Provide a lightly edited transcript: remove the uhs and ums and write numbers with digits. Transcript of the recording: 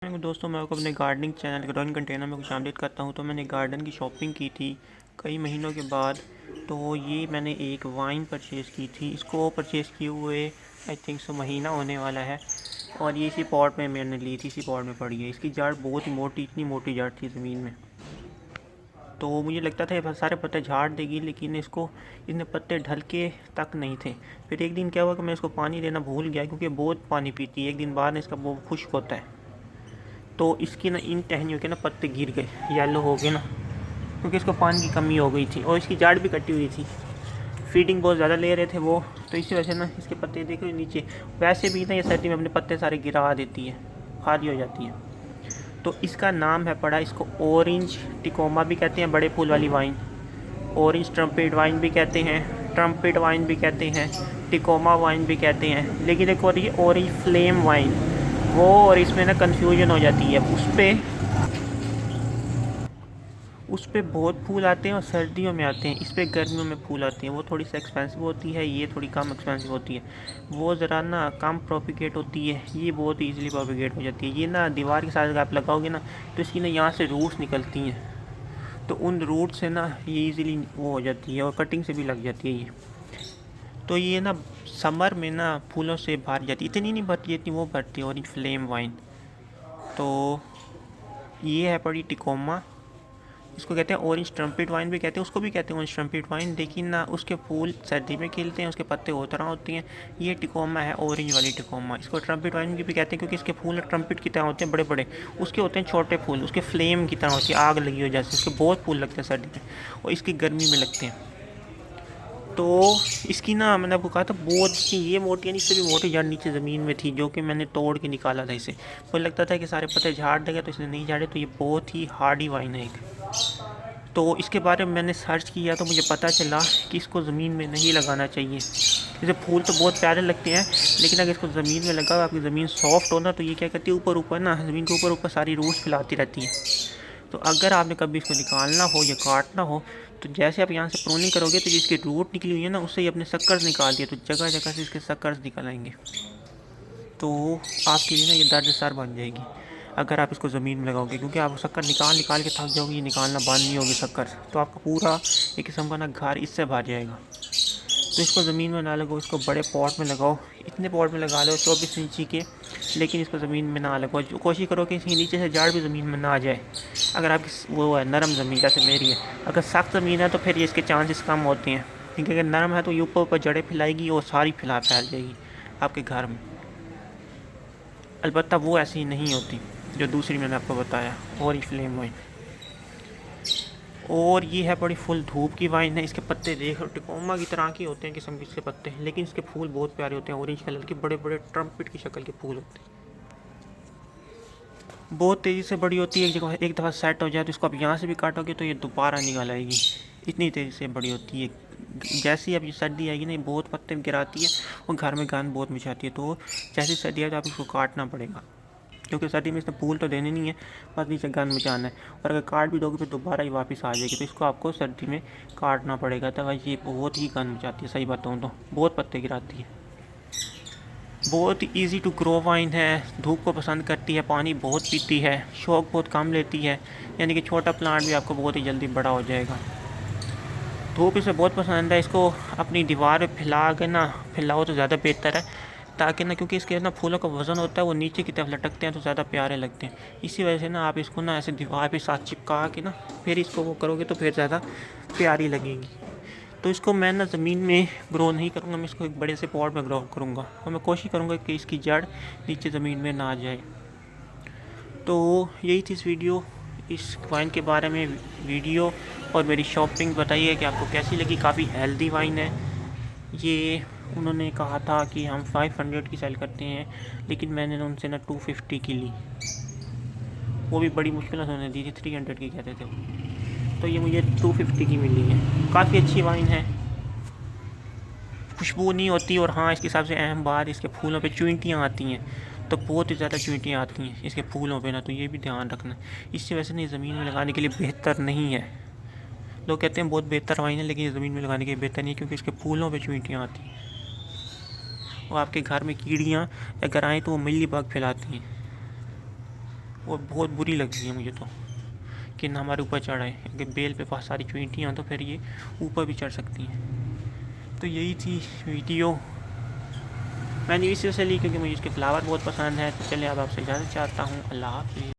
دوستوں میں آپ کو اپنے گارڈننگ چینل گرون کنٹینر میں خوش آمدید کرتا ہوں۔ تو میں نے گارڈن کی شاپنگ کی تھی کئی مہینوں کے بعد، تو یہ میں نے ایک وائن پرچیز کی تھی۔ اس کو پرچیز کیے ہوئے آئی تھنک سو مہینہ ہونے والا ہے، اور یہ اسی پاٹ میں نے لی تھی، اسی پاٹ میں پڑی ہے۔ اس کی جڑ بہت ہی موٹی، اتنی موٹی جڑ تھی زمین میں، تو مجھے لگتا تھا یہ سارے پتے جھاڑ دے گی، لیکن اس نے پتے ڈھلکے تک نہیں تھے۔ پھر ایک دن کیا ہوا کہ میں اس کو پانی دینا بھول گیا، کیونکہ بہت پانی پیتی ہے۔ ایک دن بعد اس کا وہ خشک ہوتا ہے، تو اس کی ان ٹہنیوں کے پتے گر گئے، یلو ہو گئے کیونکہ اس کو پانی کی کمی ہو گئی تھی، اور اس کی جڑ بھی کٹی ہوئی تھی۔ فیڈنگ بہت زیادہ لے رہے تھے وہ، تو اسی وجہ سے اس کے پتے دیکھ رہے نیچے۔ ویسے بھی یہ سردی میں اپنے پتے سارے گرا دیتی ہے، خالی ہو جاتی ہے۔ تو اس کا نام ہے پڑا، اس کو اورنج ٹیکوما بھی کہتے ہیں، بڑے پھول والی وائن۔ اورنج ٹرمپٹ وائن بھی کہتے ہیں، ٹرمپٹ وائن بھی کہتے ہیں، ٹیکوما وائن بھی کہتے ہیں۔ لیکن ایک اور یہ اورنج فلیم وائن، وہ اور اس میں کنفیوژن ہو جاتی ہے۔ اس پہ بہت پھول آتے ہیں اور سردیوں میں آتے ہیں، اس پہ گرمیوں میں پھول آتے ہیں۔ وہ تھوڑی سی ایکسپینسو ہوتی ہے، یہ تھوڑی کم ایکسپینسو ہوتی ہے۔ وہ ذرا کم پروپیگیٹ ہوتی ہے، یہ بہت ایزیلی پروپیگیٹ ہو جاتی ہے۔ یہ دیوار کے ساتھ اگر آپ لگاؤ گے تو اس کی یہاں سے روٹس نکلتی ہیں، تو ان روٹ سے یہ ایزیلی وہ ہو جاتی ہے، اور کٹنگ سے بھی لگ جاتی ہے یہ۔ تو یہ سمر میں پھولوں سے بھر جاتی ہے، اتنی نہیں بھرتی اتنی وہ بھرتی ہے اورنج فلیم وائن۔ تو یہ ہے پڑی ٹیکوما، اس کو کہتے ہیں اورنج ٹرمپٹ وائن بھی کہتے ہیں، اس کو بھی کہتے ہیں اورنج ٹرمپٹ وائن، لیکن اس کے پھول سردی میں کھلتے ہیں، اس کے پتے اور طرح ہوتے ہیں۔ یہ ٹیکوما ہے، اورنج والی ٹیکوما۔ اس کو ٹرمپٹ وائن بھی کہتے ہیں کیونکہ اس کے پھول ٹرمپٹ کی طرح ہوتے ہیں، بڑے بڑے۔ اس کے ہوتے ہیں چھوٹے پھول، اس کے فلیم کی طرح ہوتی ہے، آگ لگی ہو جیسے۔ اس کے بہت پھول لگتے ہیں سردی میں، اور اس کی گرمی میں لگتے ہیں۔ تو اس کی میں نے آپ کو کہا تھا بہت یہ موٹی، یعنی اس سے بھی موٹی جڑ نیچے زمین میں تھی، جو کہ میں نے توڑ کے نکالا تھا اسے۔ مجھے لگتا تھا کہ سارے پتے جھاڑ دے گا، تو اس نے نہیں جھاڑے۔ تو یہ بہت ہی ہارڈی وائن ہے ایک۔ تو اس کے بارے میں نے سرچ کیا، تو مجھے پتہ چلا کہ اس کو زمین میں نہیں لگانا چاہیے۔ اسے پھول تو بہت پیارے لگتے ہیں، لیکن اگر اس کو زمین میں لگا، آپ کی زمین سافٹ ہونا، تو یہ کیا کرتی ہے، اوپر زمین کے اوپر ساری روٹس پھیلاتی رہتی ہے۔ تو اگر آپ نے کبھی اس کو نکالنا ہو یا کاٹنا ہو، تو جیسے آپ یہاں سے پروننگ کرو گے، تو جس کی روٹ نکلی ہوئی ہے اس سے ہی اپنے سکرز نکال دیے، تو جگہ جگہ سے اس کے سکرز نکل آئیں گے۔ تو آپ کے لیے یہ درد سر بن جائے گی اگر آپ اس کو زمین میں لگاؤ گے، کیونکہ آپ شکر نکال کے تھک جاؤ گے، یہ نکالنا بند نہیں ہوگی شکر، تو آپ کا پورا ایک قسم کا گھر اس سے بھر جائے گا۔ تو اس کو زمین میں نہ لگاؤ، اس کو بڑے پاٹ میں لگاؤ۔ اتنے پاٹ میں لگا لو 24 انچی کے، لیکن اس کو زمین میں نہ لگاؤ۔ کوشش کرو کہ اس کے نیچے سے جڑ بھی زمین میں نہ آ جائے۔ اگر آپ کی وہ ہے نرم زمین جیسے میری ہے، اگر سخت زمین ہے تو پھر یہ اس کے چانسز کم ہوتے ہیں، کیونکہ اگر نرم ہے تو یہ اوپر جڑیں پھیلائے گی، اور ساری پھیل جائے گی آپ کے گھر میں۔ البتہ وہ ایسی نہیں ہوتی جو دوسری میں نے آپ کو بتایا، اورنج فلیم وائن۔ اور یہ ہے بڑی فل دھوپ کی وائن ہے۔ اس کے پتے دیکھ ٹیکوما کی طرح کے ہوتے ہیں قسم کے اس کے پتے، لیکن اس کے پھول بہت پیارے ہوتے ہیں، اورنج کلر کے بڑے بڑے ٹرمپٹ کی شکل کے پھول ہوتے ہیں۔ بہت تیزی سے بڑی ہوتی ہے، ایک دفعہ سیٹ ہو جائے تو اس کو آپ یہاں سے بھی کاٹو گے تو یہ دوبارہ نکل آئے گی، اتنی تیزی سے بڑی ہوتی ہے۔ جیسے ہی اب یہ سردی آئے گی یہ بہت پتے گراتی ہے، اور گھر میں گند بہت مچاتی ہے۔ تو جیسے سردی آئے تو آپ اس کو کاٹنا پڑے گا، کیونکہ سردی میں اس نے پھول تو دینے نہیں ہے، بس نیچے گند مچانا ہے، اور اگر کاٹ بھی دو گے پھر دوبارہ ہی واپس آ جائے گی، تو اس کو آپ کو سردی میں کاٹنا پڑے گا۔ تو یہ بہت ہی گند مچاتی ہے، صحیح بتاؤں تو بہت پتے گراتی ہے۔ بہت ایزی ٹو گرو وائن ہے، دھوپ کو پسند کرتی ہے، پانی بہت پیتی ہے، شوق بہت کم لیتی ہے، یعنی کہ چھوٹا پلانٹ بھی آپ کو بہت ہی جلدی بڑا ہو جائے گا۔ دھوپ اسے بہت پسند ہے، اس کو اپنی دیوار پہ پھیلاؤ تو زیادہ بہتر ہے، تاکہ کیونکہ اس کے پھولوں کا وزن ہوتا ہے، وہ نیچے کی طرف لٹکتے ہیں تو زیادہ پیارے لگتے ہیں۔ اسی وجہ سے آپ اس کو ایسے دیوار پہ ساتھ چپکا کے پھر اس کو وہ کرو گے تو پھر زیادہ پیاری لگے گی۔ تو اس کو میں زمین میں گرو نہیں کروں گا، میں اس کو ایک بڑے سے پاٹ میں گرو کروں گا، اور میں کوشش کروں گا کہ اس کی جڑ نیچے زمین میں نہ جائے۔ تو یہی تھی اس وائن کے بارے میں ویڈیو، اور میری شاپنگ بتائیے کہ آپ کو کیسی لگی۔ کافی ہیلدی وائن ہے یہ۔ انہوں نے کہا تھا کہ ہم 500 کی سیل کرتے ہیں، لیکن میں نے ان سے 250 کی لی، وہ بھی بڑی مشکل سے انہوں نے دی تھی، 300 کی کہتے تھے، تو یہ مجھے 250 کی ملی ہے۔ کافی اچھی وائن ہے، خوشبو نہیں ہوتی، اور ہاں اس کی سب سے اہم بات، اس کے پھولوں پہ چوئنٹیاں آتی ہیں، تو بہت ہی زیادہ چوئنٹیاں آتی ہیں اس کے پھولوں پہ تو یہ بھی دھیان رکھنا۔ اس سے ویسے نہیں، زمین میں لگانے کے لیے بہتر نہیں ہے۔ لوگ کہتے ہیں بہت بہتر وائن ہے، لیکن یہ زمین میں لگانے کے لیے بہتر نہیں ہے، کیونکہ اس کے پھولوں پہ چوئنٹیاں آتی ہیں، اور آپ کے گھر میں کیڑیاں اگر آئیں تو وہ ملی باگ پھیلاتی ہیں۔ اور بہت بری لگ رہی ہے مجھے تو کہ نہ ہمارے اوپر چڑھائے، اگر بیل پہ بہت ساری چوینٹیاں ہوں تو پھر یہ اوپر بھی چڑھ سکتی ہیں۔ تو یہی تھی ویڈیو، میں نے اسی سے لی کیونکہ مجھے اس کے فلاور بہت پسند ہے۔ تو چلے اب آپ سے اجازت چاہتا ہوں، اللہ حافظ۔